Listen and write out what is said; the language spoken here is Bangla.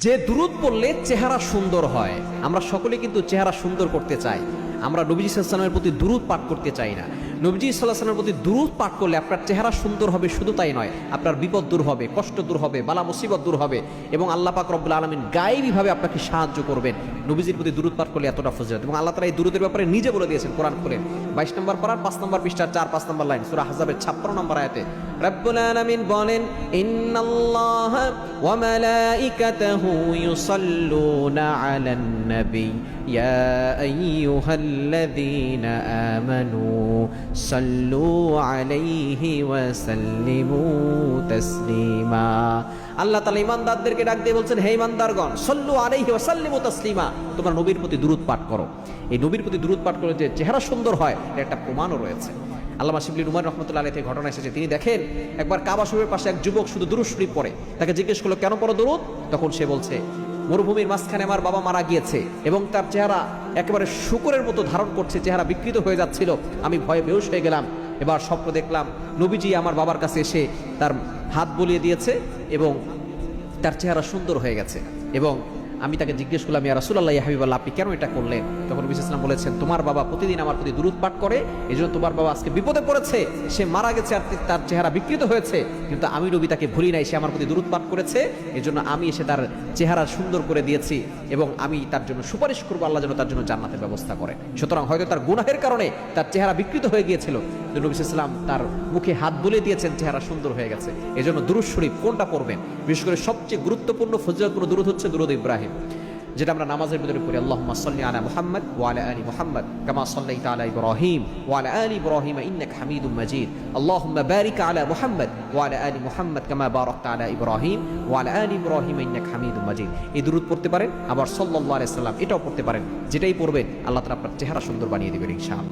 যে দুরূদ পড়লে চেহারা সুন্দর হয়। আমরা সকলে কিন্তু চেহারা সুন্দর করতে চাই। আমরা নবীজি সাল্লাল্লাহু আলাইহি ওয়াসাল্লামের প্রতি দুরূদ পাঠ করতে চাই না। নবীজি সাল্লাল্লাহু আলাইহি ওয়াসাল্লামের প্রতি দুরূদ পাঠ করলে আপনার চেহারা সুন্দর হবে, শুধু তাই নয়, আপনার বিপদ দূর হবে, কষ্ট দূর হবে, বালা মুসিবত দূর হবে এবং আল্লাহ পাক রব্বুল আলামিন গায়েবীভাবে আপনাকে সাহায্য করবেন। নবীজির প্রতি দুরূদ পাঠ করলে এতটা ফজিলত, এবং আল্লাহ তাআলা এই দুরূদের ব্যাপারে নিজে বলে দিয়েছেন কোরআন খুলে 22 নম্বর পারার 5 নম্বর পৃষ্ঠার 4-5 নম্বর লাইন সূরা আহজাবের 56 নম্বর আয়াতে রব্বুল আলামিন বলেন, ইন্নাল্লাহা ওয়া মালাইকাতাহু ইউসাল্লুনা আলান নবী ইয়া আইয়ুহাল্লাযীনা আমানু সাল্লু আলাইহি ওয়া সাল্লিমু তাসলিমা। আল্লাহ তাআলা ঈমানদারদেরকে ডাক দিয়ে বলছেন, হে ঈমানদারগণ, সাল্লু আলাইহি ওয়া সাল্লিমু তাসলিমা, তোমরা নবীর প্রতি দুরূদ পাঠ করো। এই নবীর প্রতি দুরূদ পাঠ করে যে চেহারা সুন্দর হয় এর একটা প্রমাণও রয়েছে। আল্লামা শিবলি উমর রহমতুল্লাহ আলাইহি থেকে ঘটনা এসেছে, তিনি দেখেন একবার কাবা শরীফের পাশে এক যুবক শুধু দুরূদ শরীফ পড়ে। তাকে জিজ্ঞেস করলো, কেন পড়ো দুরূদ? তখন সে বলছে, মরুভূমির মাঝখানে আমার বাবা মারা গিয়েছে এবং তার চেহারা একেবারে শূকরের মতো ধারণ করছে, চেহারা বিকৃত হয়ে যাচ্ছিল, আমি ভয়ে বেহুশ হয়ে গেলাম। এবার স্বপ্ন দেখলাম নবীজি আমার বাবার কাছে এসে তার হাত বলিয়ে দিয়েছে এবং তার চেহারা সুন্দর হয়ে গেছে। এবং আমি তাকে জিজ্ঞেস করলাম, ইয়া রাসূলুল্লাহ, ইয়া হাবিবাল্লাহ, আপনি কেন এটা করলেন? তখন নবী সাল্লাল্লাহু আলাইহি ওয়াসাল্লাম বলেছেন, তোমার বাবা প্রতিদিন আমার প্রতি দুরূদ পাঠ করে, এজন্য তোমার বাবা আজকে বিপদে পড়েছে, সে মারা গেছে আর তার চেহারা বিকৃত হয়েছে, কিন্তু আমি নবী তাকে ভুলি নাই, সে আমার প্রতি দুরূদ পাঠ করেছে, এজন্য আমি এসে তার চেহারা সুন্দর করে দিয়েছি এবং আমি তার জন্য সুপারিশ করবো, আল্লাহ যেন তার জন্য জান্নাতের ব্যবস্থা করে। সুতরাং হয়তো তার গুনাহের কারণে তার চেহারা বিকৃত হয়ে গিয়েছিল, নবী সাল্লাল্লাহু আলাইহি ওয়াসাল্লাম তার মুখে হাত বুলিয়ে দিয়েছেন, চেহারা সুন্দর হয়ে গেছে। এজন্য দুরূদ শরীফ কোনটা পড়বেন? বিশেষ করে সবচেয়ে গুরুত্বপূর্ণ ফজিলতপূর্ণ দুরূদ হচ্ছে দুরূদ ইব্রাহিম, যেটা আমরা নামাজের ভিতরে পড়ি, আল্লাহুম্মা সাল্লি আলা মুহাম্মাদ ওয়া আলা আলি মুহাম্মাদ কামা সাল্লাইতা আলা ইব্রাহিম ওয়া আলা আলি ইব্রাহিম ইন্নাকা হামিদুম মাজিদ। আল্লাহুম্মা বারিক আলা মুহাম্মাদ ওয়া আলা আলি মুহাম্মাদ কামা বারাকতা আলা ইব্রাহিম ওয়া আলা আলি ইব্রাহিম ইন্নাকা হামিদুম মাজিদ। এই দুরূদ পড়তে পারেন, আবার সাল্লাল্লাহু আলাইহি সাল্লাম এটাও পড়তে পারেন। যেটাই পড়বেন আল্লাহ তাআলা আপনার চেহারা সুন্দর বানিয়ে দিবেন ইনশাআল্লাহ।